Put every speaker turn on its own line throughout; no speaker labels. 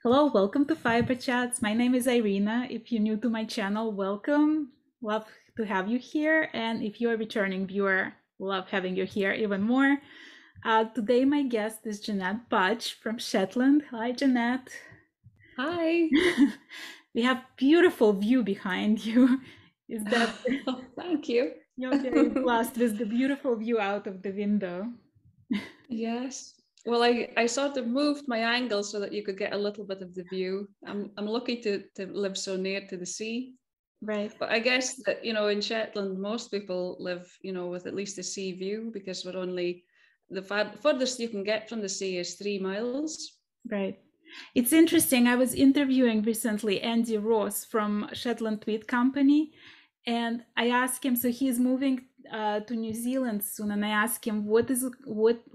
Hello, welcome to Fiberchats. My name is Irina. If you're new to my channel, welcome. Love to have you here. And if you're a returning viewer, love having you here even more. Today, my guest is Janette Budge from Shetland. Hi, Janette.
Hi.
We have beautiful view behind you. Is that
Oh, thank you.
you're very blessed with the beautiful view out of the window?
Yes. Well, I sort of moved my angle so that you could get a little bit of the view. I'm lucky to live so near to the sea.
Right.
But I guess that, in Shetland, most people live, with at least a sea view because we're only the furthest you can get from the sea is 3 miles.
Right. It's interesting. I was interviewing recently Andy Ross from Shetland Tweed Company, and I asked him. So he's moving to New Zealand soon, and I asked him, what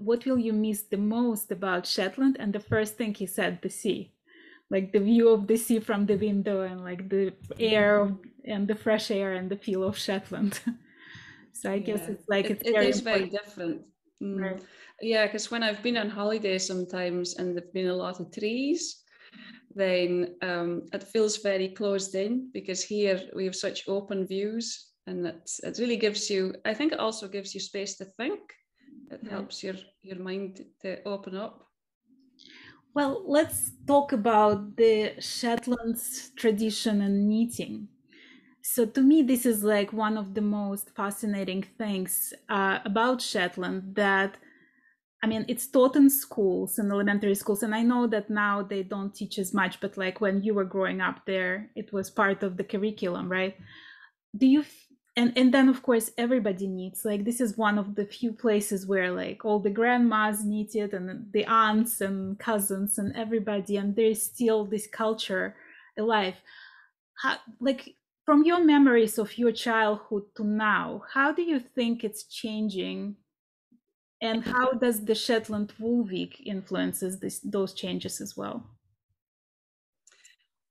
will you miss the most about Shetland? And the first thing he said, the sea, like the view of the sea from the window, and like the air and the fresh air and the feel of Shetland. So I guess
Yeah,
it's like
it,
it's
it
very
is very
important,
different.
right?
Yeah, because when I've been on holiday sometimes and there've been a lot of trees, then it feels very closed in because here we have such open views and it really gives you, I think it also gives you space to think. It
Right.
helps your mind to open up.
Well, let's talk about the Shetland's tradition and knitting. So to me, this is like one of the most fascinating things about Shetland that, I mean, it's taught in schools, in elementary schools, and I know that now they don't teach as much, but like when you were growing up there, it was part of the curriculum, right? Do you and then of course everybody needs, like, this is one of the few places where like all the grandmas knitted and the aunts and cousins and everybody, and there's still this culture alive. How, like, from your memories of your childhood to now, how do you think it's changing, and how does the Shetland Wool Week influences those changes as well?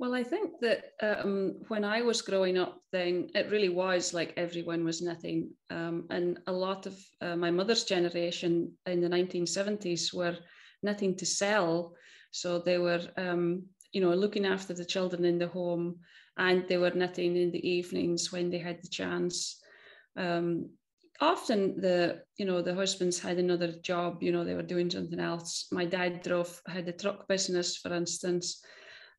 Well, I think that when I was growing up, then it really was like everyone was knitting. And a lot of my mother's generation in the 1970s were knitting to sell. So they were, looking after the children in the home, and they were knitting in the evenings when they had the chance. Often the husbands had another job, they were doing something else. My dad had a truck business, for instance.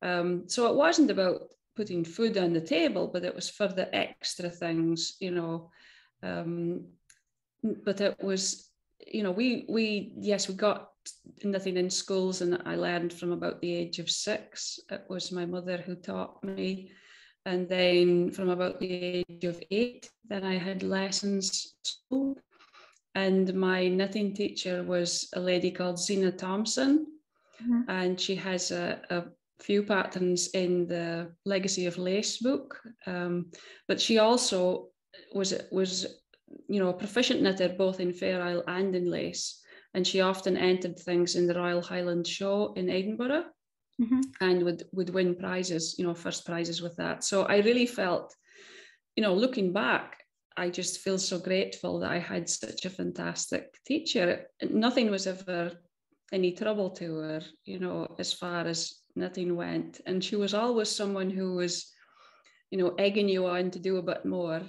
So it wasn't about putting food on the table, but it was for the extra things, but it was, we got nothing in schools, and I learned from about the age of 6. It was my mother who taught me. And then from about the age of 8, then I had lessons at school. And my knitting teacher was a lady called Zena Thompson.
Mhm.
And she has a few patterns in the Legacy of Lace book. But she also was a proficient knitter both in Fair Isle and in lace. And she often entered things in the Royal Highland Show in Edinburgh
Mhm.
and would win prizes, first prizes with that. So I really felt, looking back, I just feel so grateful that I had such a fantastic teacher. Nothing was ever any trouble to her, as far as knitting went. And she was always someone who was, egging you on to do a bit more.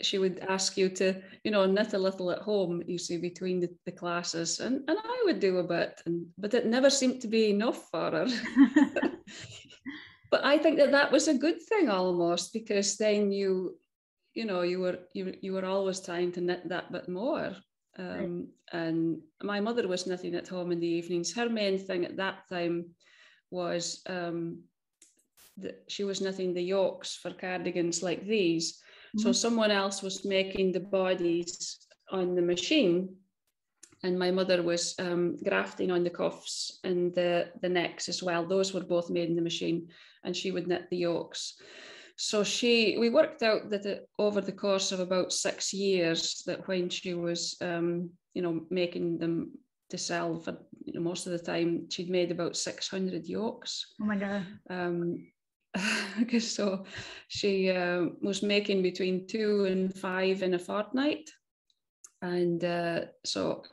She would ask you to, knit a little at home, you see, between the classes. And I would do a bit, but it never seemed to be enough for her. But I think that was a good thing almost, because then you were always trying to knit that bit more.
Right.
And my mother was knitting at home in the evenings. Her main thing at that time was that she was knitting the yokes for cardigans like these. So
Mhm.
someone else was making the bodies on the machine, and my mother was grafting on the cuffs and the necks as well. Those were both made in the machine, and she would knit the yokes. So we worked out that over the course of about 6 years, that when she was, making them to sell for, most of the time, she'd made about 600 yokes.
Oh my God.
So she was making between 2 and 5 in a fortnight. And so,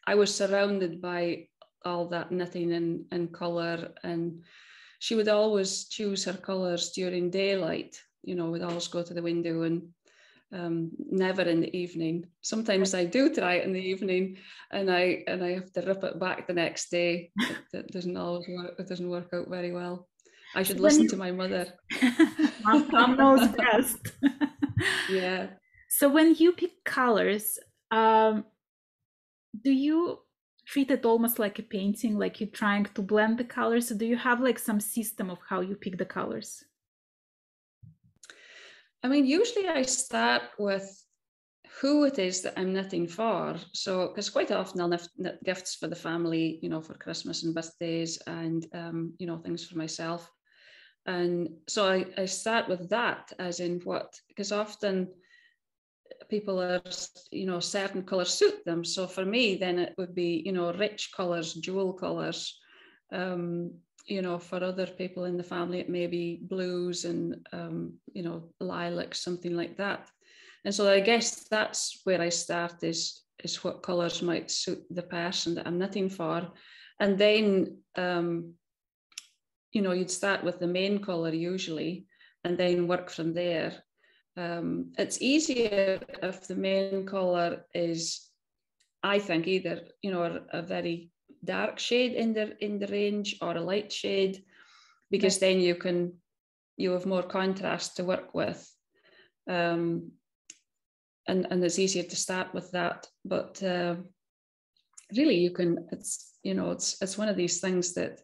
I was surrounded by all that knitting and colour, and she would always choose her colours during daylight. We'd always go to the window, and never in the evening. Sometimes I do try it in the evening, and I have to rip it back the next day. It doesn't always work. It doesn't work out very well. I should listen to my mother.
Mom knows best.
Yeah.
So when you pick colors, do you treat it almost like a painting, like you're trying to blend the colors? So do you have like some system of how you pick the colors?
I mean, usually I start with who it is that I'm knitting for. So, because quite often I'll knit gifts for the family, for Christmas and birthdays, and, things for myself. And so I start with that, as in what, because often people are, certain colors suit them. So for me, then it would be, rich colors, jewel colors. For other people in the family, it may be blues and, lilacs, something like that. And so I guess that's where I start, is what colors might suit the person that I'm knitting for. And then, you'd start with the main color usually, and then work from there. It's easier if the main color is, I think, either, a very dark shade in the range or a light shade, because then you have more contrast to work with. And it's easier to start with that. But really, it's one of these things that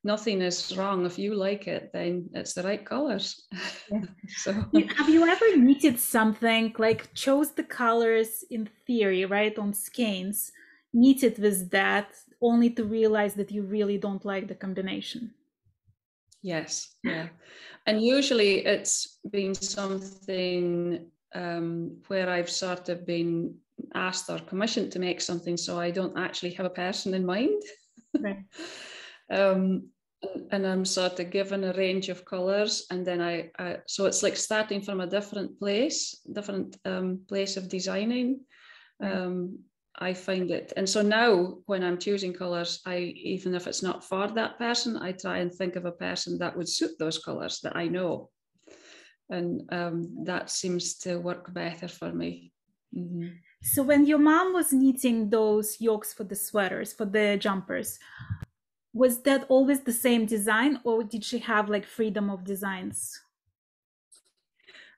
nothing is wrong. If you like it, then it's the right colors.
Yeah.
So
have you ever knitted something, like chose the colors in theory, right, on skeins, knitted with that, only to realize that you really don't like the combination?
Yes, yeah. And usually it's been something where I've sort of been asked or commissioned to make something, so I don't actually have a person in mind.
Right.
And I'm sort of given a range of colors, and then so it's like starting from a different place of designing. Right. I find it, and so now when I'm choosing colors, even if it's not for that person, I try and think of a person that would suit those colors that I know, and that seems to work better for me. Mm-hmm.
So when your mom was knitting those yokes for the sweaters, for the jumpers, was that always the same design, or did she have like freedom of designs?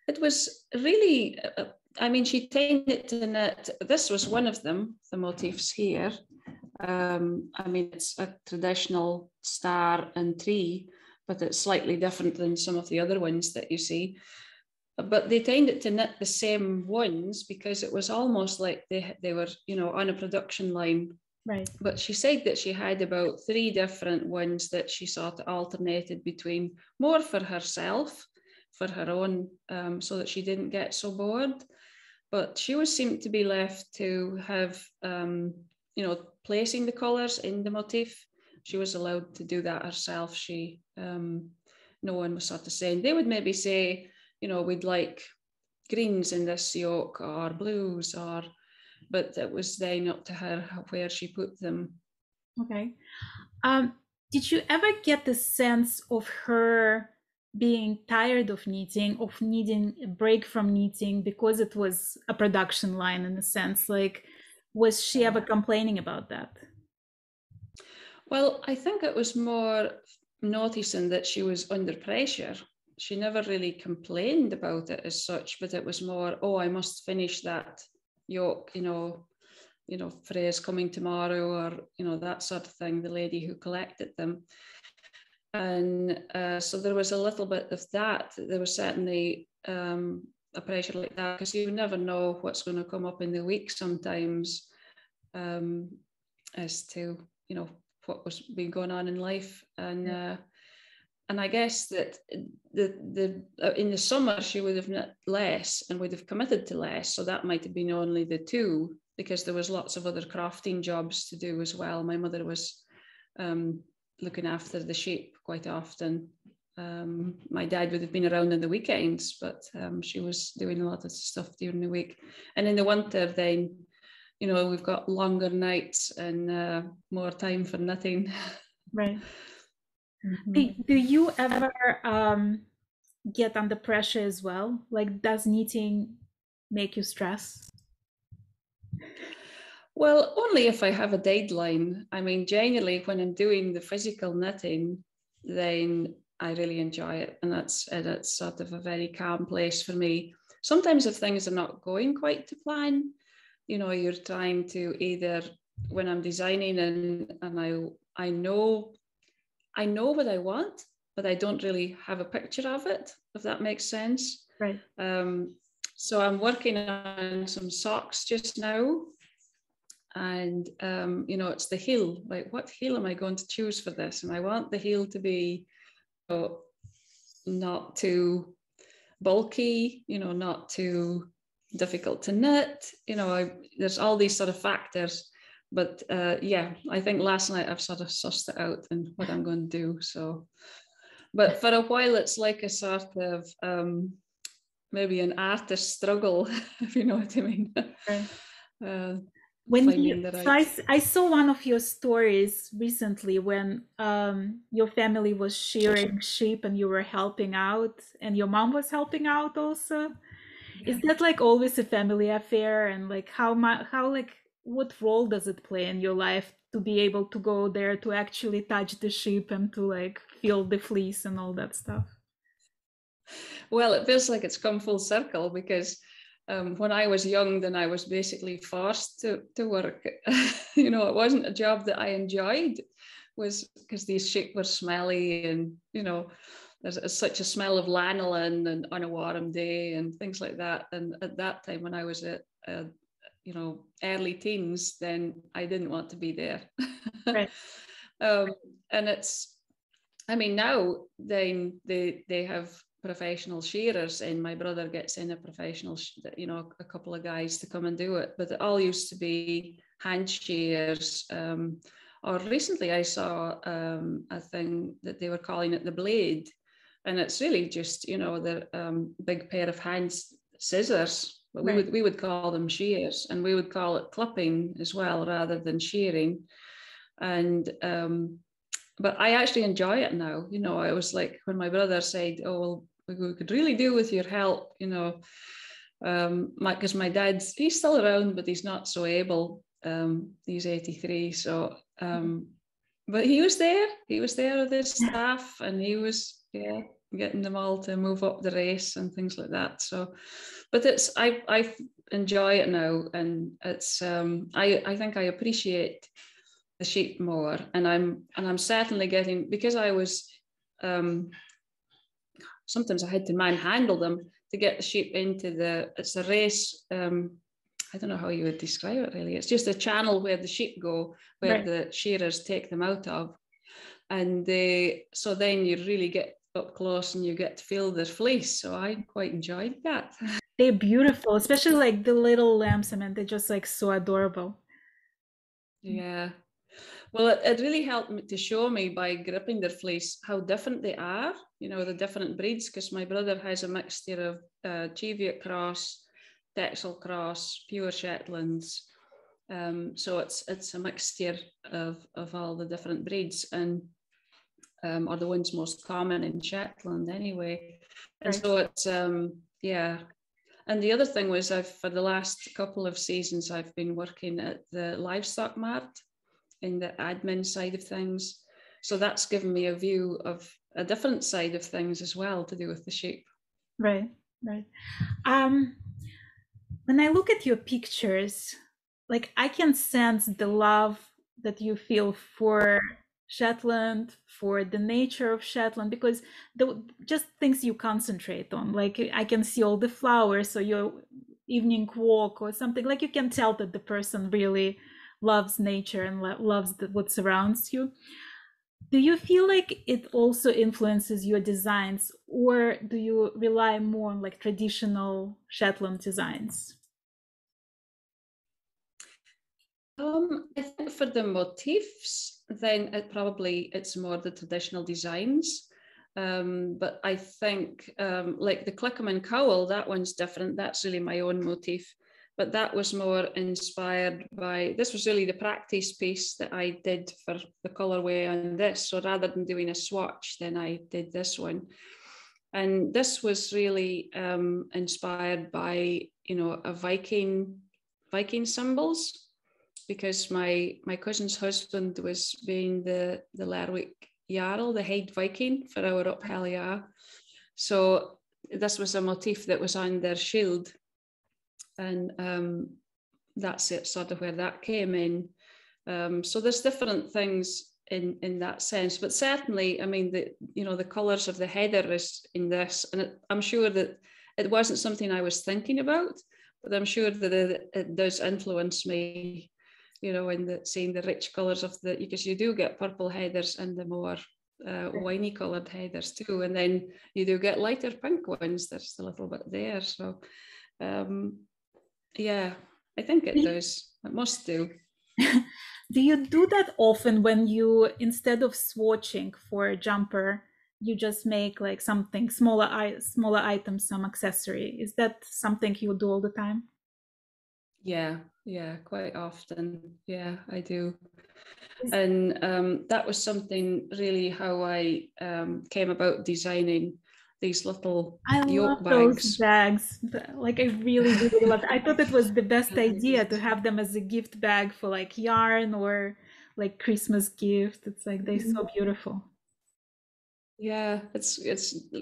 It was really, she tended to knit. This was one of them, the motifs here. It's a traditional star and tree, but it's slightly different than some of the other ones that you see. But they tended to knit the same ones because it was almost like they were, on a production line.
Right.
But she said that she had about 3 different ones that she sort of alternated between, more for herself, for her own, so that she didn't get so bored. But she seemed to be left to have, placing the colours in the motif. She was allowed to do that herself. No one was sort of saying, they would maybe say, we'd like greens in this yoke or blues, but it was then up to her where she put them.
Okay. Did you ever get the sense of her being tired of knitting, of needing a break from knitting because it was a production line, in a sense? Like, was she ever complaining about that?
Well, I think it was more noticing that she was under pressure. She never really complained about it as such, but it was more, I must finish that yoke, Freya's coming tomorrow, or, that sort of thing, the lady who collected them. And so there was a little bit of that. There was certainly a pressure like that, because you never know what's going to come up in the week sometimes, as to, what was been going on in life. And I guess that in the summer she would have knit less and would have committed to less. So that might have been only the 2, because there was lots of other crafting jobs to do as well. My mother was looking after the sheep quite often. My dad would have been around on the weekends, but she was doing a lot of stuff during the week. And in the winter then, we've got longer nights and more time for knitting.
Right.
Mm-hmm.
Do you ever get under pressure as well? Like, does knitting make you stress?
Well, only if I have a deadline. I mean, generally, when I'm doing the physical knitting, then I really enjoy it, and it's sort of a very calm place for me. Sometimes if things are not going quite to plan, you're trying to either, when I'm designing and I know what I want, but I don't really have a picture of it, if that makes sense.
Right.
So I'm working on some socks just now. And, it's the heel, like what heel am I going to choose for this? And I want the heel to be not too bulky, not too difficult to knit. There's all these sort of factors. But I think last night I've sort of sussed it out and what I'm going to do. So, but for a while it's like a sort of maybe an artist struggle, if you know what I mean.
Right. I saw one of your stories recently when your family was shearing sheep and you were helping out, and your mom was helping out also. Yeah. Is that like always a family affair? And like what role does it play in your life to be able to go there to actually touch the sheep and to like feel the fleece and all that stuff?
Well, it feels like it's come full circle because when I was young, then I was basically forced to work. It wasn't a job that I enjoyed, was because these sheep were smelly and, there's such a smell of lanolin and on a warm day and things like that. And at that time, when I was at, early teens, then I didn't want to be there. Right. And now then they have professional shearers, and my brother gets in a professional, a couple of guys to come and do it. But it all used to be hand shears. Or recently I saw a thing that they were calling it the blade. And it's really just, the big pair of hand scissors. But right. we would call them shears, and we would call it clipping as well rather than shearing. And but I actually enjoy it now. I was like, when my brother said, "Oh, well, we could really do with your help," because my dad's, he's still around, but he's not so able. He's 83, so but he was there with his staff, and he was getting them all to move up the race and things like that. So, but I enjoy it now, and it's I think I appreciate the sheep more, and I'm certainly getting, because I was sometimes I had to manhandle them to get the sheep into it's a race. I don't know how you would describe it really. It's just a channel where the sheep go, where right. the shearers take them out of, and so then you really get up close and you get to feel their fleece. So I quite enjoyed that.
They're beautiful, especially like the little lambs. I mean, they're just like so adorable.
Yeah. Well, it really helped me to show me by gripping their fleece how different they are, the different breeds, because my brother has a mixture of Cheviot Cross, Texel Cross, pure Shetlands. So it's a mixture of all the different breeds, and are the ones most common in Shetland anyway. And right. So it's, And the other thing was, for the last couple of seasons, I've been working at the livestock mart in the admin side of things. So that's given me a view of a different side of things as well to do with the sheep.
Right. When I look at your pictures, like I can sense the love that you feel for Shetland, for the nature of Shetland, because just things you concentrate on. Like I can see all the flowers, or your evening walk or something. Like you can tell that the person really loves nature and loves what surrounds you. Do you feel like it also influences your designs, or do you rely more on like traditional Shetland designs?
I think for the motifs, then it's more the traditional designs. But I think like the Clickham and Cowl, that one's different. That's really my own motif. but that was more inspired by, this was really the practice piece that I did for the colorway on this. So rather than doing a swatch, then I did this one. And this was really inspired by, you know, a Viking symbols, because my cousin's husband was being the Lerwick Jarl, the head Viking for our Uphelja. So this was a motif that was on their shield. And that's it, sort of where that came in. So there's different things in that sense, but certainly, I mean, the colours of the header is in this, and I'm sure that it wasn't something I was thinking about, but I'm sure that it does influence me, you know, in seeing the rich colours of because you do get purple headers and the more winey coloured headers too, and then you do get lighter pink ones. There's a little bit there, so yeah, I think it does. It must do.
Do you do that often when you, instead of swatching for a jumper, you just make like something smaller items, some accessory? Is that something you do all the time?
Yeah, quite often. Yeah, I do. And that was something really how I came about designing these little yoke bags.
Those bags. Like I really, really love it. I thought it was the best idea to have them as a gift bag for like yarn or like Christmas gift. It's like they're so beautiful.
Yeah, it's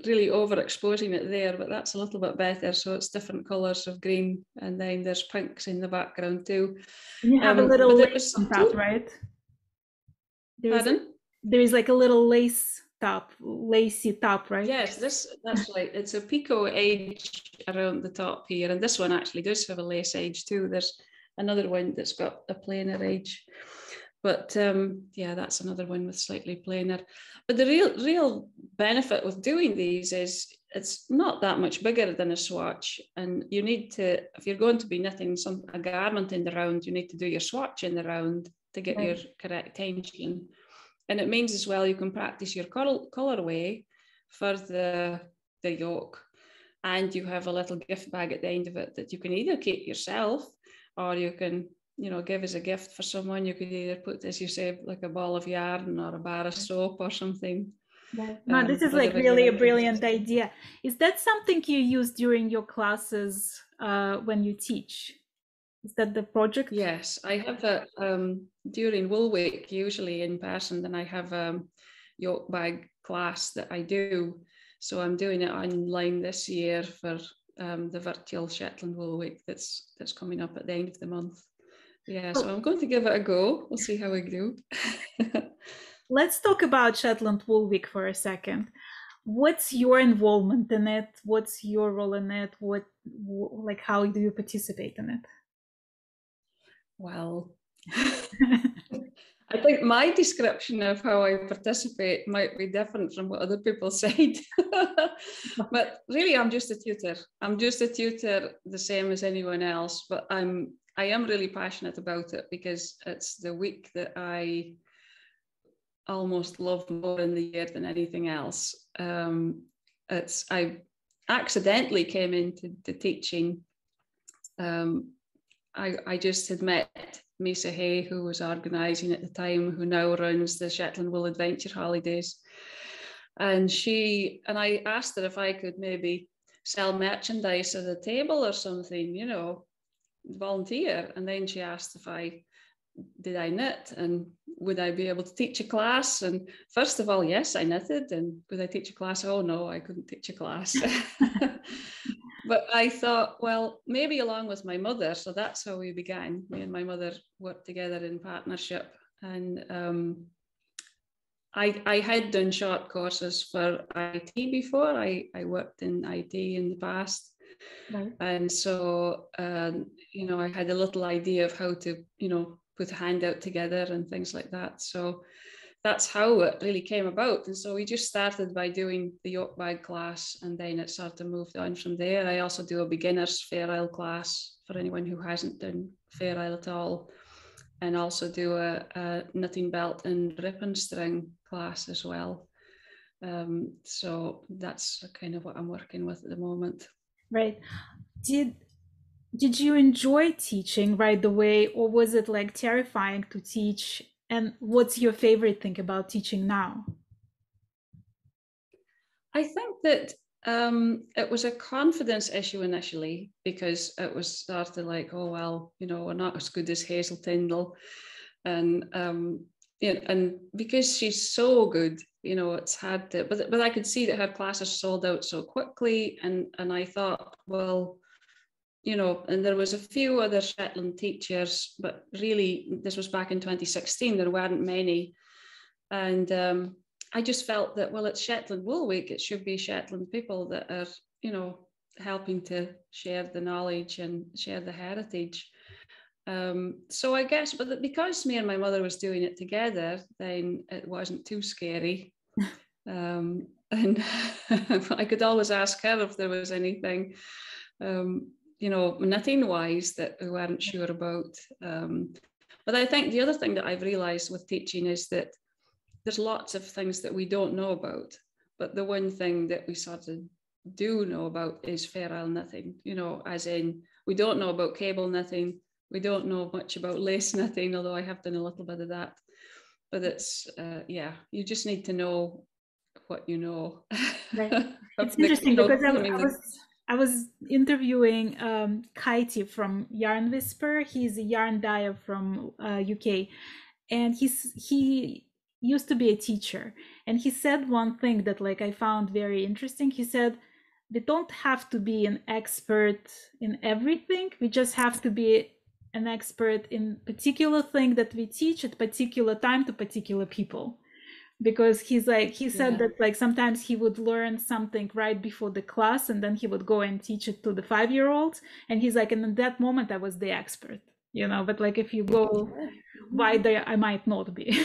really overexposing it there, but that's a little bit better. So it's different colours of green, and then there's pinks in the background too.
And you have a little lace on top, right?
Pardon?
There is like a little lacy top, right?
Yes, that's right. It's a picot edge around the top here, and this one actually does have a lace edge too. There's another one that's got a plainer edge, but yeah, that's another one with slightly plainer. But the real benefit with doing these is it's not that much bigger than a swatch, and you need to, if you're going to be knitting a garment in the round, you need to do your swatch in the round to get your correct tension. And it means as well you can practice your colorway for the yoke, and you have a little gift bag at the end of it that you can either keep yourself, or you can, you know, give as a gift for someone. You could either put, as you say, like a ball of yarn or a bar of soap or something.
No, this is like really a brilliant idea. Is that something you use during your classes when you teach? Is that the project?
Yes, I have a during Wool Week, usually in person, then I have a yoke bag class that I do. So I'm doing it online this year for the virtual Shetland Wool Week that's coming up at the end of the month. Yeah, so I'm going to give it a go. We'll see how we do.
Let's talk about Shetland Wool Week for a second. What's your involvement in it? What's your role in it? Like, how do you participate in it?
Well, I think my description of how I participate might be different from what other people said. But really, I'm just a tutor. I'm just a tutor, the same as anyone else. But I am really passionate about it because it's the week that I almost love more in the year than anything else. I accidentally came into the teaching. I just had met Misa Hay, who was organising at the time, who now runs the Shetland Wool Adventure Holidays. And I asked her if I could maybe sell merchandise at a table or something, you know, volunteer. And then she asked if did I knit and would I be able to teach a class? And first of all, yes, I knitted. And would I teach a class? Oh no, I couldn't teach a class. But I thought, well, maybe along with my mother. So that's how we began. Me and my mother worked together in partnership. And I had done short courses for IT before. I worked in IT in the past. Right. And so, you know, I had a little idea of how to, you know, put a handout together and things like that. So that's how it really came about. And so we just started by doing the yoke bag class, and then it sort of moved on from there. I also do a beginner's Fair Isle class for anyone who hasn't done Fair Isle at all, and also do a knitting belt and ribbon string class as well. So that's kind of what I'm working with at the moment.
Right. Did you enjoy teaching right away, or was it like terrifying to teach? And what's your favorite thing about teaching now?
I think that it was a confidence issue initially, because it was sort of like, oh, well, we're not as good as Hazel Tyndall. And and because she's so good, it's hard to, but I could see that her classes sold out so quickly. And I thought, well, and there was a few other Shetland teachers, but really this was back in 2016, there weren't many. And I just felt that, well, it's Shetland Wool Week, it should be Shetland people that are, helping to share the knowledge and share the heritage. So I guess, but because me and my mother was doing it together, then it wasn't too scary. And I could always ask her if there was anything, knitting wise that we weren't sure about. But I think the other thing that I've realized with teaching is that there's lots of things that we don't know about, but the one thing that we sort of do know about is Fair Isle knitting, as in we don't know about cable knitting, we don't know much about lace knitting, although I have done a little bit of that. But it's, you just need to know what you know.
Right. It's interesting because I was interviewing Kaiti from Yarn Whisper. He's a yarn dyer from UK, and he used to be a teacher. And he said one thing that like I found very interesting. He said, we don't have to be an expert in everything. We just have to be an expert in particular thing that we teach at particular time to particular people. Because he said that like sometimes he would learn something right before the class and then he would go and teach it to the 5-year-olds, and he's like, and in that moment I was the expert, but like if you go wider I might not be.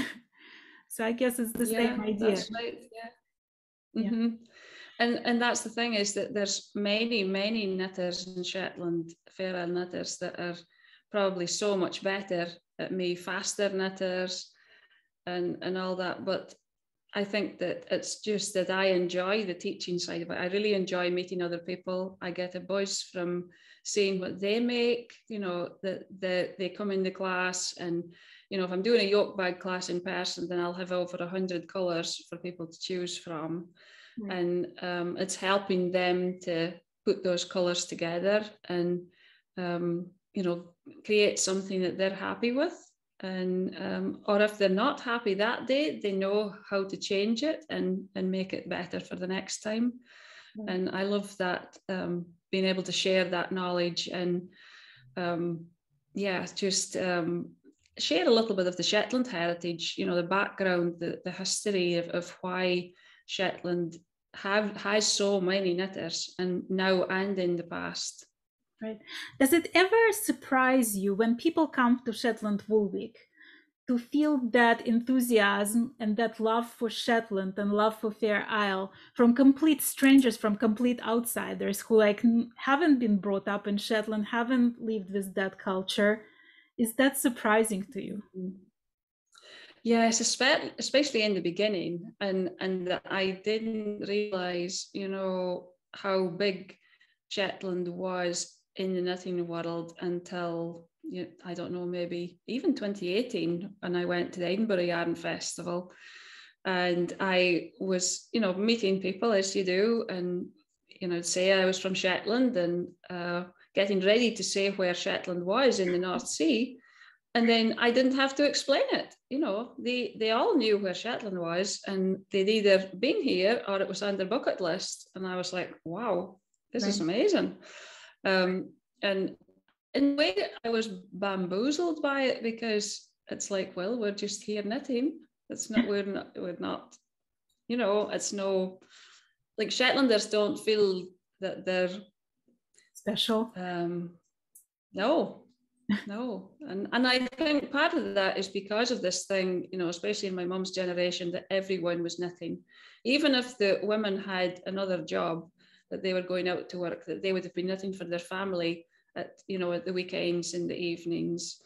So I guess it's the same idea.
That's right. Mm-hmm. And that's the thing, is that there's many knitters in Shetland, Fair Isle knitters, that are probably so much better at me, faster knitters and all that. But I think that it's just that I enjoy the teaching side of it. I really enjoy meeting other people. I get a buzz from seeing what they make, that they come into class, and if I'm doing a yoke bag class in person, then I'll have over 100 colours for people to choose from. And it's helping them to put those colours together and create something that they're happy with. And or if they're not happy that day, they know how to change it and make it better for the next time. And I love that, being able to share that knowledge and just share a little bit of the Shetland heritage, the background, the history of why Shetland has so many knitters, and now and in the past.
Right. Does it ever surprise you when people come to Shetland Wool Week to feel that enthusiasm and that love for Shetland and love for Fair Isle from complete strangers, from complete outsiders who like haven't been brought up in Shetland, haven't lived with that culture? Is that surprising to you?
Yes, especially in the beginning, and I didn't realize, how big Shetland was in the knitting world until, I don't know, maybe even 2018, when I went to the Edinburgh Yarn Festival, and I was, meeting people as you do, and say I was from Shetland, and getting ready to say where Shetland was in the North Sea. And then I didn't have to explain it. They all knew where Shetland was, and they'd either been here or it was on their bucket list. And I was like, wow, this is amazing. And in a way, I was bamboozled by it, because it's like, well, we're just here knitting. It's not, we're not, it's no, like Shetlanders don't feel that they're
special.
No. And I think part of that is because of this thing, especially in my mum's generation, that everyone was knitting. Even if the women had another job, that they were going out to work, that they would have been knitting for their family at the weekends, in the evenings.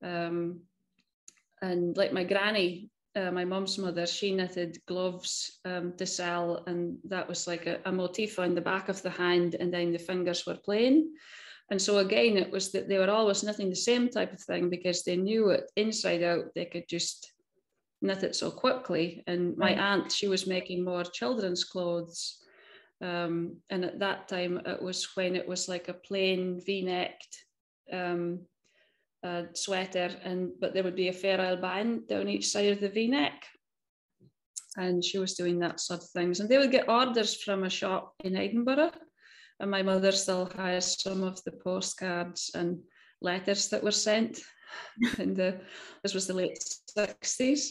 And like my granny, my mum's mother, she knitted gloves to sell, and that was like a motif on the back of the hand, and then the fingers were plain. And so again, it was that they were always knitting the same type of thing because they knew it inside out. They could just knit it so quickly. And my aunt, she was making more children's clothes. And at that time, it was when it was like a plain V-necked sweater, but there would be a Fair Isle band down each side of the V-neck. And she was doing that sort of things. And they would get orders from a shop in Edinburgh. And my mother still has some of the postcards and letters that were sent. And this was the late 60s.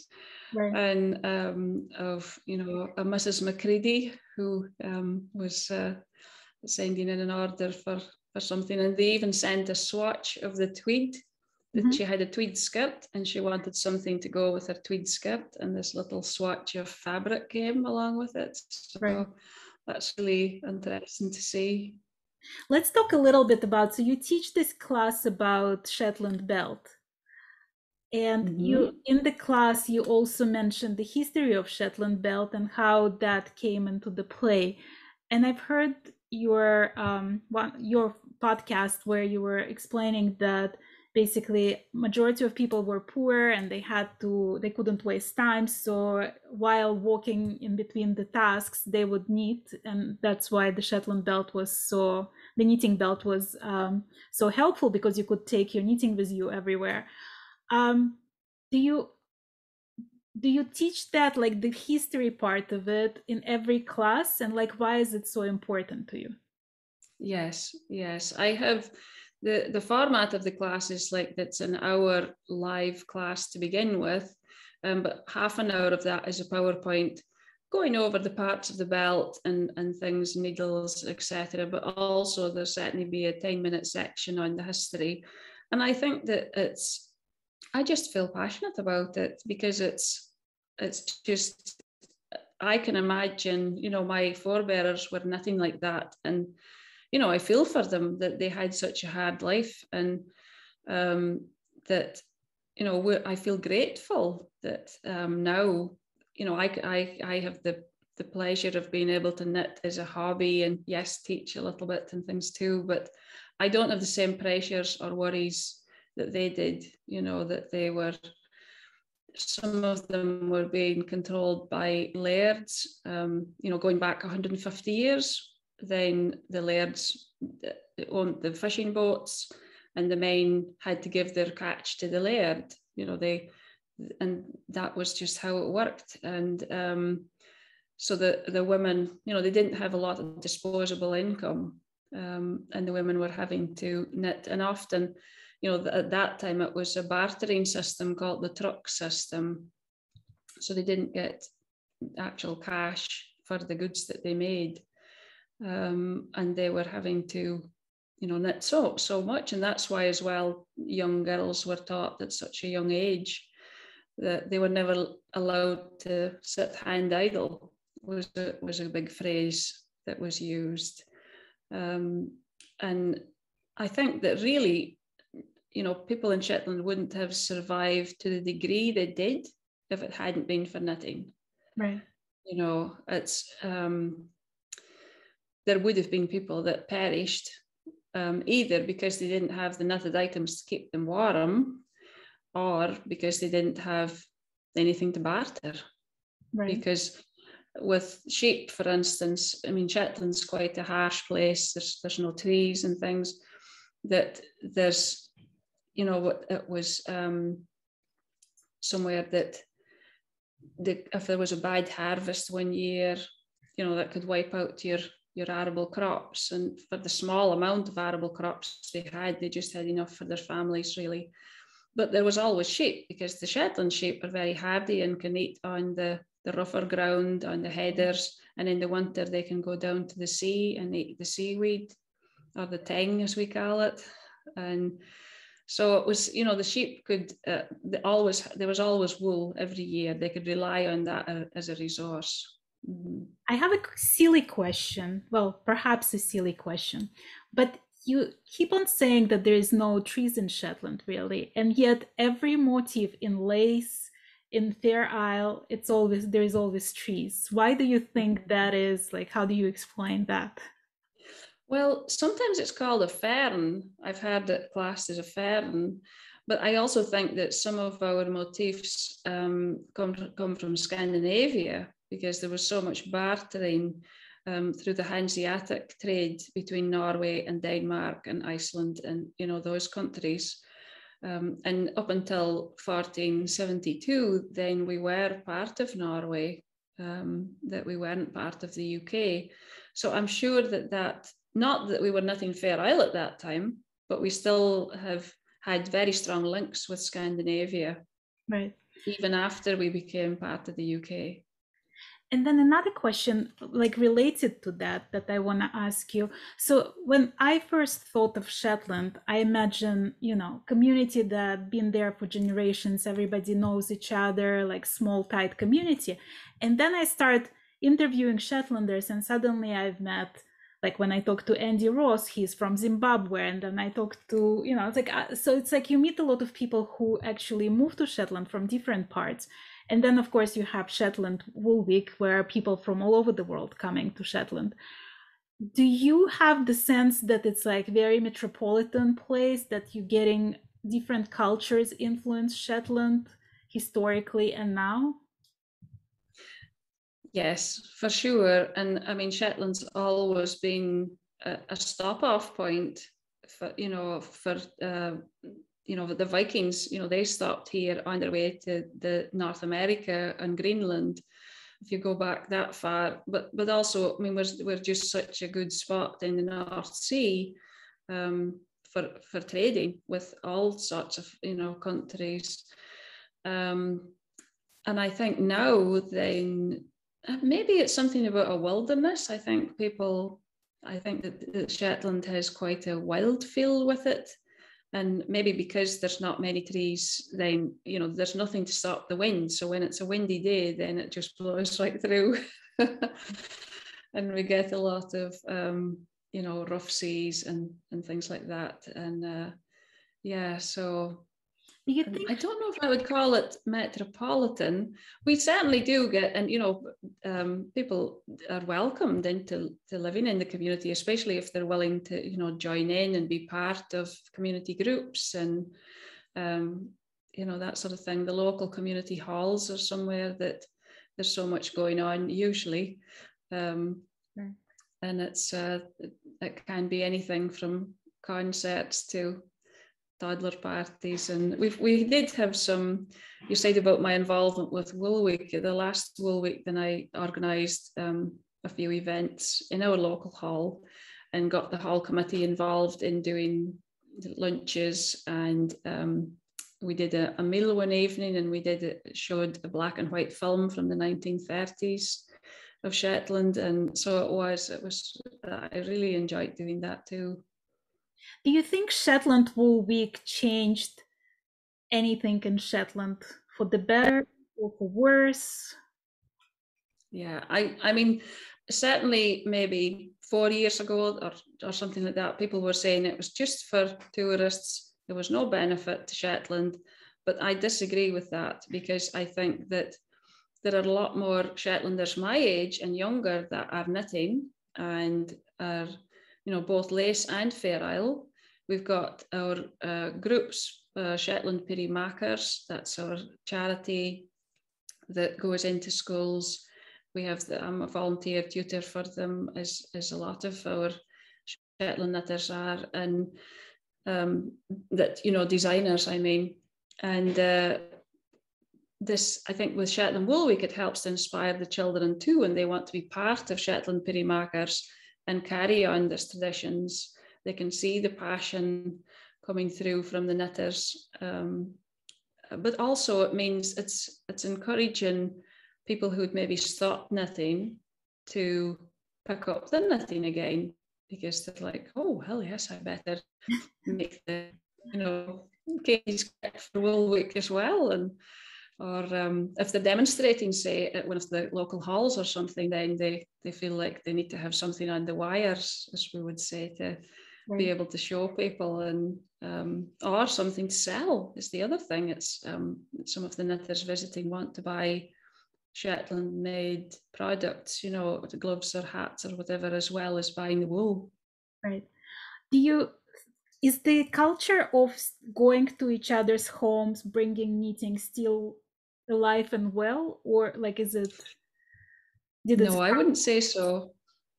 Right. And of, you know, a Mrs. Macready who was sending in an order for something. And they even sent a swatch of the tweed. That she had a tweed skirt and she wanted something to go with her tweed skirt, and this little swatch of fabric came along with it. So that's really interesting to see.
Let's talk a little bit about, so you teach this class about Shetland belt. And you, in the class, you also mentioned the history of Shetland belt and how that came into the play. And I've heard your podcast where you were explaining that basically majority of people were poor and they couldn't waste time. So while walking in between the tasks, they would knit. And that's why the Shetland belt the knitting belt was so helpful, because you could take your knitting with you everywhere. Do you teach that, like the history part of it, in every class? And like, why is it so important to you?
Yes. I have the format of the class is like, that's an hour live class to begin with, but half an hour of that is a PowerPoint going over the parts of the belt and things, needles, etc. But also there'll certainly be a 10-minute section on the history. And I think that I just feel passionate about it because it's just, I can imagine, you know, my forebearers were nothing like that. And you know, I feel for them that they had such a hard life, and that, you know, I feel grateful that now, you know, I have the pleasure of being able to knit as a hobby, and yes, teach a little bit and things too, but I don't have the same pressures or worries that they did, you know, that some of them were being controlled by lairds, you know, going back 150 years. Then the lairds owned the fishing boats, and the men had to give their catch to the laird. You know, and that was just how it worked. And so the women, you know, they didn't have a lot of disposable income, and the women were having to knit. And often, you know, at that time it was a bartering system called the truck system. So they didn't get actual cash for the goods that they made. And they were having to, you know, knit so much. And that's why as well, young girls were taught at such a young age that they were never allowed to sit hand idle, was a big phrase that was used. And I think that really, you know, people in Shetland wouldn't have survived to the degree they did if it hadn't been for knitting.
Right.
You know, it's there would have been people that perished, either because they didn't have the knitted items to keep them warm, or because they didn't have anything to barter. Right. Because with sheep, for instance, I mean, Shetland's quite a harsh place. There's no trees and things. That there's, you know, it was somewhere that if there was a bad harvest one year, you know, that could wipe out your arable crops. And for the small amount of arable crops they just had enough for their families, really. But there was always sheep, because the Shetland sheep are very hardy and can eat on the rougher ground, on the headers, and in the winter they can go down to the sea and eat the seaweed, or the ting as we call it. And so it was, you know, the sheep could there was always wool every year. They could rely on that as a resource.
I have a silly question. Well, perhaps a silly question, but you keep on saying that there is no trees in Shetland, really, and yet every motif in lace, in Fair Isle, there is always trees. Why do you think that is? Like, how do you explain that?
Well, sometimes it's called a fern. I've heard it classed as a fern, but I also think that some of our motifs come from Scandinavia, because there was so much bartering through the Hanseatic trade between Norway and Denmark and Iceland and, you know, those countries. And up until 1472, then we were part of Norway, that we weren't part of the UK. So I'm sure that not that we were knitting Fair Isle at that time, but we still have had very strong links with Scandinavia,
Right.
even after we became part of the UK.
And then another question, like related to that, that I want to ask you. So when I first thought of Shetland, I imagine, you know, community that been there for generations, everybody knows each other, like small, tight community. And then I start interviewing Shetlanders, and suddenly I've met, like when I talk to Andy Ross, he's from Zimbabwe, and then I talk to, you know, it's like, so it's like you meet a lot of people who actually moved to Shetland from different parts. And then, of course, you have Shetland Wool Week, where people from all over the world coming to Shetland. Do you have the sense that it's like very metropolitan place, that you're getting different cultures influence Shetland historically and now?
Yes, for sure. And I mean, Shetland's always been a stop-off point for, you know, you know, the Vikings, you know, they stopped here on their way to the North America and Greenland, if you go back that far. But also, I mean, we're just such a good spot in the North Sea for trading with all sorts of, you know, countries. And I think now then maybe it's something about a wilderness. I think that Shetland has quite a wild feel with it. And maybe because there's not many trees, then, you know, there's nothing to stop the wind. So when it's a windy day, then it just blows right through. And we get a lot of, you know, rough seas and things like that. And yeah, so
Do you think
I don't know if I would call it metropolitan. We certainly do get, and you know, people are welcomed into living in the community, especially if they're willing to, you know, join in and be part of community groups and, you know, that sort of thing. The local community halls are somewhere that there's so much going on usually, and it can be anything from concerts to toddler parties. And we did have some, you said about my involvement with Wool Week. The last Wool Week, then I organised a few events in our local hall and got the hall committee involved in doing lunches, and we did a meal one evening, and showed a black and white film from the 1930s of Shetland. And so it was I really enjoyed doing that too.
Do you think Shetland Wool Week changed anything in Shetland for the better or for worse?
Yeah, I mean, certainly maybe 4 years ago or something like that, people were saying it was just for tourists. There was no benefit to Shetland. But I disagree with that, because I think that there are a lot more Shetlanders my age and younger that are knitting and are, you know, both lace and Fair Isle. We've got our groups, Shetland Piri Makers, that's our charity that goes into schools. We have I'm a volunteer tutor for them, as a lot of our Shetland knitters are, and that, you know, designers, I mean. And this, I think with Shetland Wool Week, it helps to inspire the children too, and they want to be part of Shetland Piri Makers and carry on these traditions. They can see the passion coming through from the knitters. But also it means it's encouraging people who'd maybe stopped knitting to pick up the knitting again, because they're like, oh, hell yes, I better make the, you know, case for Wool Week as well. And or if they're demonstrating, say, at one of the local halls or something, then they feel like they need to have something on the wires, as we would say, to be able to show people, and or something to sell is the other thing. It's some of the knitters visiting want to buy Shetland made products, you know, the gloves or hats or whatever, as well as buying the wool.
Right. Do you, is the culture of going to each other's homes, bringing knitting still alive and well, or like is it, did it
No, I
stop?
wouldn't say so.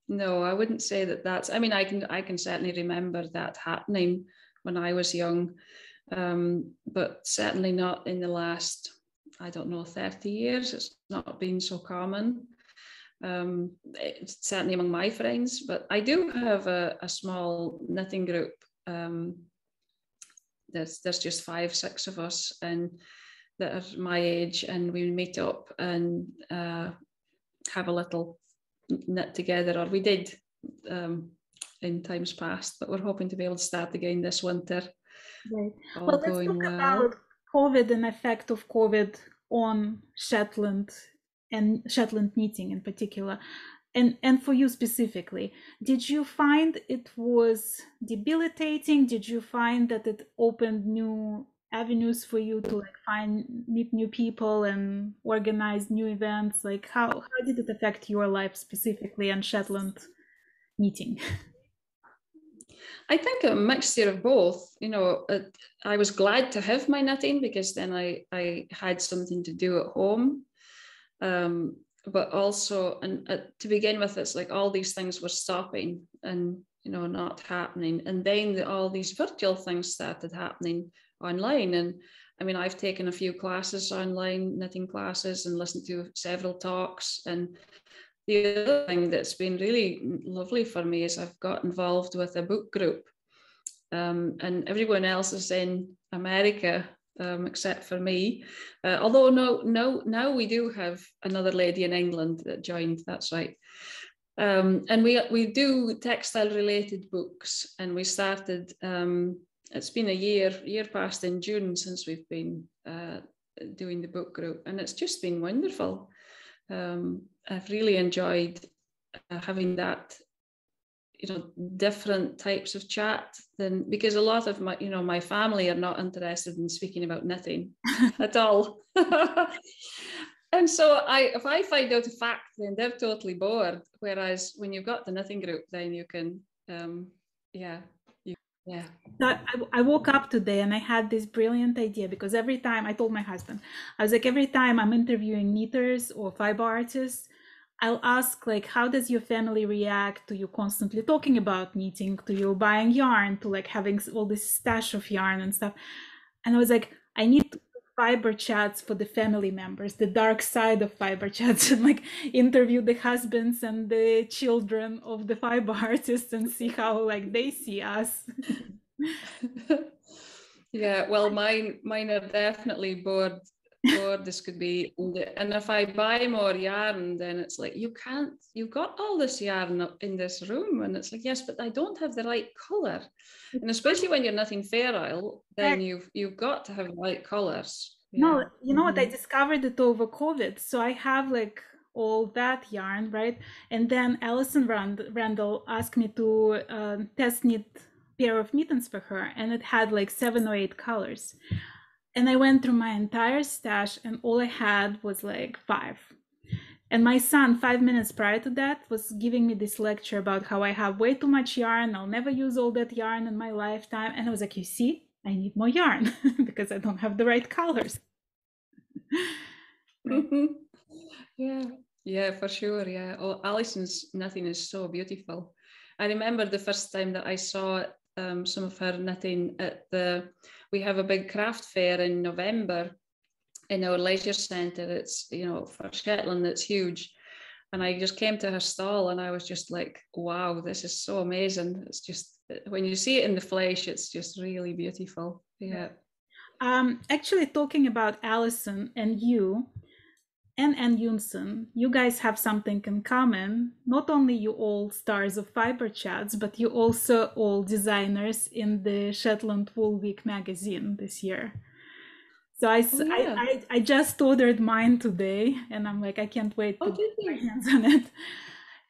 No, I wouldn't say that that's, I mean, I can certainly remember that happening when I was young, but certainly not in the last, I don't know, 30 years. It's not been so common. It's certainly among my friends, but I do have a small knitting group. There's just 5, 6 of us, and that are my age, and we meet up and have a little knit together, or we did in times past, but we're hoping to be able to start again this winter.
Right.
All
Well, let's
going
talk
well.
about COVID and effect of COVID on Shetland and Shetland knitting in particular. And for you specifically, did you find it was debilitating? Did you find that it opened new avenues for you to like meet new people and organize new events? Like how did it affect your life specifically and Shetland knitting?
I think a mixture of both. I was glad to have my knitting because then I had something to do at home. But also, and to begin with, it's like all these things were stopping and not happening, and then all these virtual things started happening online. And I mean, I've taken a few classes online, knitting classes, and listened to several talks. And the other thing that's been really lovely for me is I've got involved with a book group, and everyone else is in America, except for me. Although now we do have another lady in England that joined. That's right. And we do textile related books, and we started. It's been a year past in June since we've been doing the book group, and it's just been wonderful. I've really enjoyed having that, different types of chat, than because a lot of my family are not interested in speaking about knitting at all. And so if I find out a fact, then they're totally bored. Whereas when you've got the knitting group, then you can, yeah.
I woke up today and I had this brilliant idea because every time I told my husband, I was like, every time I'm interviewing knitters or fiber artists, I'll ask like, how does your family react to you constantly talking about knitting, to you buying yarn, to like having all this stash of yarn and stuff. And I was like, I need to do fiber chats for the family members, the dark side of fiber chats, and like interview the husbands and the children of the fiber artists and see how like they see us.
Yeah, well, mine are definitely bored. This could be, and if I buy more yarn, then it's like, you've got all this yarn in this room, and it's like, yes, but I don't have the right color. And especially when you're knitting Fair Isle, then you've got to have the right colors.
No,
Yeah.
you know what? I discovered it over COVID. So I have like all that yarn, right? And then Alison Randall asked me to test knit pair of mittens for her, and it had like 7 or 8 colors. And I went through my entire stash, and all I had was like 5. And my son, 5 minutes prior to that, was giving me this lecture about how I have way too much yarn. I'll never use all that yarn in my lifetime. And I was like, you see, I need more yarn because I don't have the right colors. Right.
Yeah, for sure. Yeah. Oh, Alison's knitting is so beautiful. I remember the first time that I saw some of her knitting we have a big craft fair in November in our leisure centre. It's, for Shetland, it's huge. And I just came to her stall and I was just like, wow, this is so amazing. It's just, when you see it in the flesh, it's just really beautiful. Yeah.
Actually, talking about Alison and you, and Yunsun, you guys have something in common. Not only you all stars of Fiberchats, but you also all designers in the Shetland Wool Week Magazine this year. So I just ordered mine today, and I'm like, I can't wait to get my hands on it.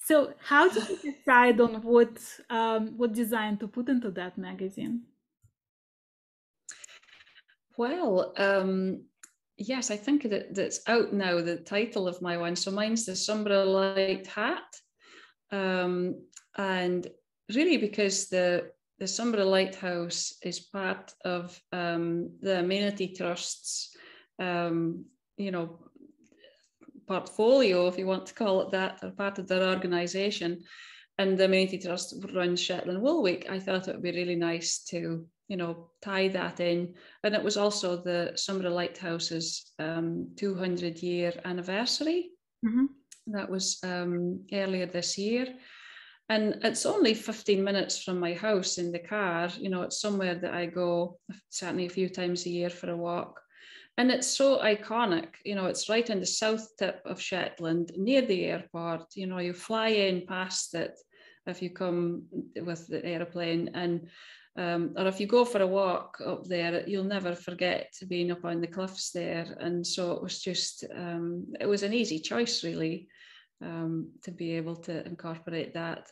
So how did you decide on what design to put into that magazine?
Well, yes, I think that's out now, the title of my one. So mine's the Sombra Light Hat. And really because the Sunborough Lighthouse is part of the Amenity Trust's, portfolio, if you want to call it that, or part of their organisation. And the Amenity Trust runs Shetland Wool Week. I thought it would be really nice to, tie that in. And it was also the Sunborough Lighthouse's 200-year anniversary.
Mm-hmm.
That was earlier this year. And it's only 15 minutes from my house in the car. It's somewhere that I go certainly a few times a year for a walk. And it's so iconic. It's right in the south tip of Shetland, near the airport. You fly in past it if you come with the airplane, and or if you go for a walk up there, you'll never forget being up on the cliffs there. And so it was just, it was an easy choice, really, to be able to incorporate that.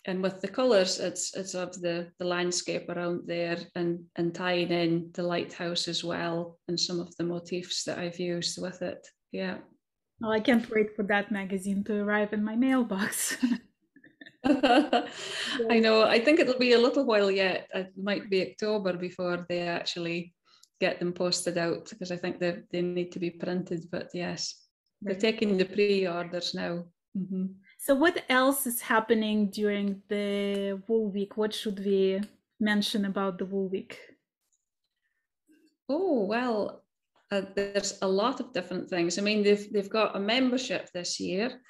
And with the colours, it's of the landscape around there, and tying in the lighthouse as well, and some of the motifs that I've used with it. Yeah.
Well, I can't wait for that magazine to arrive in my mailbox.
I know. I think it'll be a little while yet. It might be October before they actually get them posted out, because I think they need to be printed. But yes, they're taking the pre-orders now. Mm-hmm.
So what else is happening during the Wool Week? What should we mention about the Wool Week?
Oh, well, there's a lot of different things. I mean, they've got a membership this year,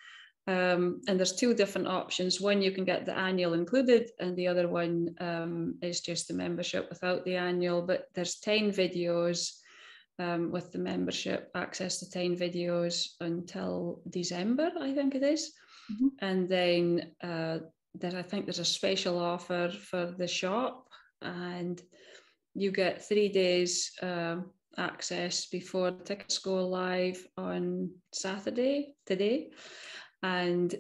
and there's two different options. One, you can get the annual included, and the other one is just the membership without the annual. But there's 10 videos with the membership, access to 10 videos until December, I think it is. Mm-hmm. And then I think there's a special offer for the shop, and you get 3 days access before tickets go live on Saturday, today, and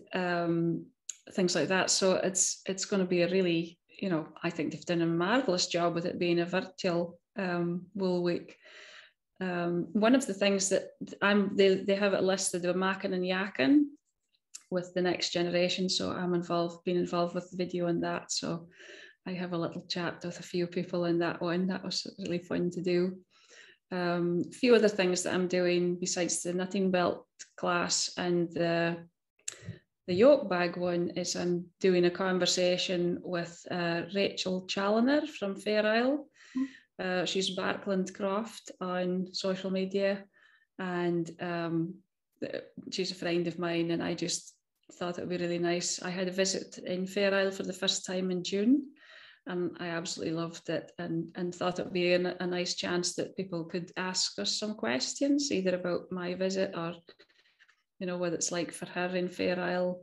things like that. So it's going to be a really, I think they've done a marvelous job with it being a virtual Wool Week. One of the things that they have it listed, the Mackin and Yakin with the next generation. So I'm been involved with the video in that. So I have a little chat with a few people in that one. That was really fun to do. A few other things that I'm doing besides the knitting belt class and the yoke bag one is I'm doing a conversation with Rachel Challoner from Fair Isle. She's Barkland Croft on social media, and she's a friend of mine, and I just thought it would be really nice. I had a visit in Fair Isle for the first time in June, and I absolutely loved it, and thought it would be a nice chance that people could ask us some questions, either about my visit or, what it's like for her in Fair Isle,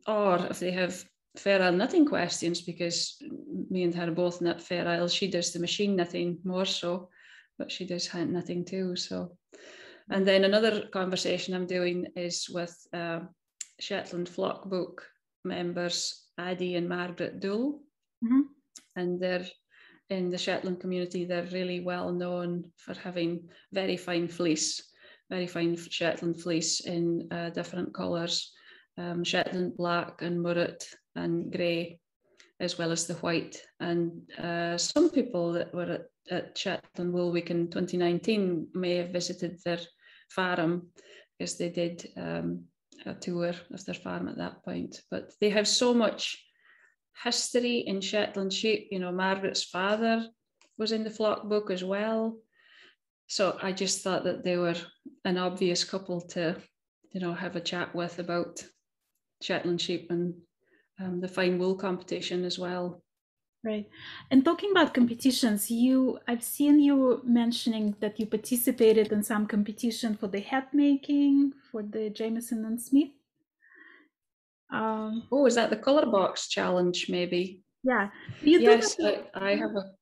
or if they have Fair Isle knitting questions, because me and her both knit Fair Isle. She does the machine knitting more so, but she does hand knitting too. So, and then another conversation I'm doing is with Shetland Flock Book members, Addie and Margaret Doole. Mm-hmm. And they're in the Shetland community. They're really well known for having very fine Shetland fleece in different colours. Shetland black and murret and grey, as well as the white. And some people that were at Shetland Wool Week in 2019 may have visited their farm, because they did a tour of their farm at that point. But they have so much history in Shetland sheep. Margaret's father was in the flock book as well. So I just thought that they were an obvious couple to, have a chat with about Shetland sheep and the fine wool competition as well.
Right. And talking about competitions, I've seen you mentioning that you participated in some competition for the hat making for the Jameson and Smith.
Is that the colour box challenge? Maybe.
Yeah.
Yes, I have a.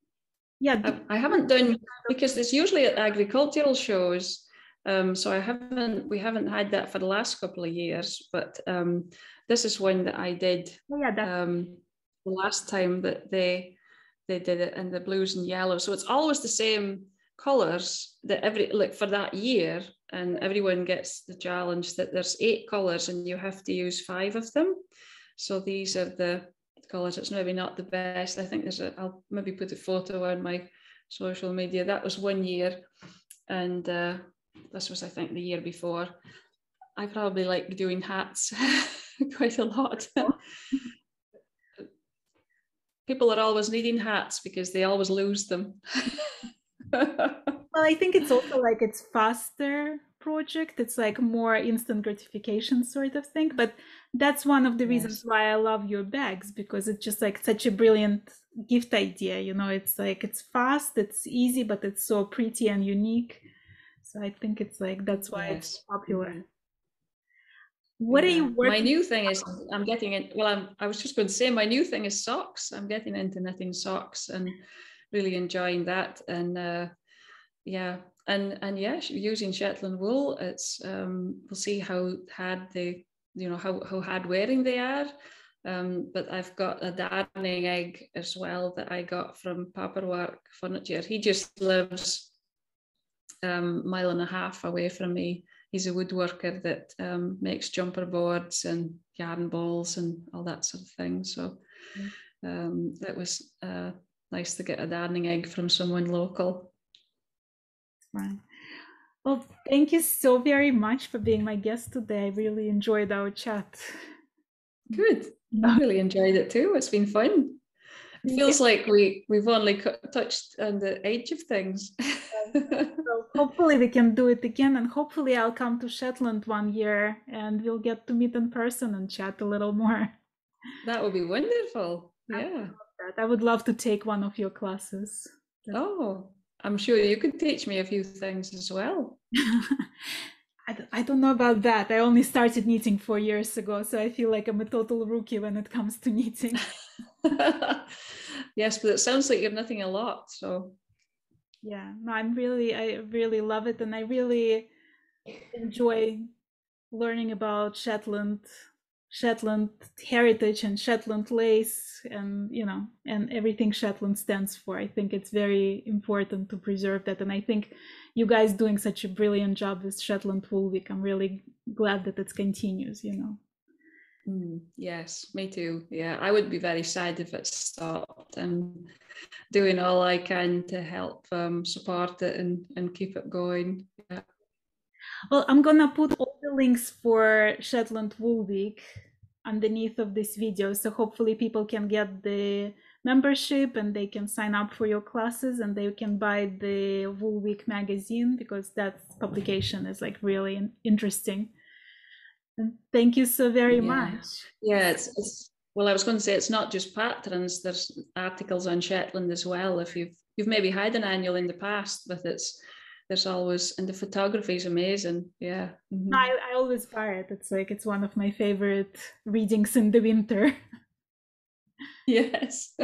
Yeah, I haven't done, because it's usually at agricultural shows. So we haven't had that for the last couple of years, but this is one that I did the last time that they did it in the blues and yellow. So it's always the same colours that for that year, and everyone gets the challenge that there's 8 colours and you have to use 5 of them. So these are the colours. It's maybe not the best. I think I'll maybe put a photo on my social media. That was 1 year, and this was, I think, the year before. I probably like doing hats quite a lot. People are always needing hats because they always lose them.
Well, I think it's also like it's faster project. It's like more instant gratification sort of thing. But that's one of the reasons why I love your bags, because it's just like such a brilliant gift idea. You know, it's like it's fast, it's easy, but it's so pretty and unique. So I think it's like that's why it's popular. What are you working?
My new thing is I'm getting it. Well, I was just going to say my new thing is socks. I'm getting into knitting socks and really enjoying that. And using Shetland wool. It's we'll see how hard how hard wearing they are. But I've got a darning egg as well that I got from Paperwork Furniture. He just lives a mile and a half away from me. He's a woodworker that makes jumper boards and yarn balls and all that sort of thing. So that was nice to get a darning egg from someone local.
Right. Well, thank you so very much for being my guest today. I really enjoyed our chat.
Good. I really enjoyed it too. It's been fun. It feels like we've only touched on the edge of things.
So hopefully we can do it again, and hopefully I'll come to Shetland one year and we'll get to meet in person and chat a little more.
That would be wonderful. Yeah.
I would love to take one of your classes.
Oh, I'm sure you could teach me a few things as well.
I don't know about that. I only started knitting 4 years ago, so I feel like I'm a total rookie when it comes to knitting.
Yes, but it sounds like you're knitting a lot. So
yeah, no, I really love it, and I really enjoy learning about Shetland heritage and Shetland lace, and and everything Shetland stands for. I think it's very important to preserve that, and I think you guys doing such a brilliant job with Shetland Wool Week. I'm really glad that it continues.
Yes, me too. Yeah, I would be very sad if it stopped. I'm doing all I can to help support it and keep it going. Yeah.
Well, I'm gonna put all the links for Shetland Wool Week underneath of this video, so hopefully people can get the membership and they can sign up for your classes, and they can buy the Wool Week magazine, because that publication is like really interesting. And thank you so very much.
Yeah, well, I was going to say it's not just patterns. There's articles on Shetland as well. If you've maybe had an annual in the past, but there's always, and the photography is amazing. Yeah. Mm-hmm.
I always buy it. It's one of my favorite readings in the winter.
Yes.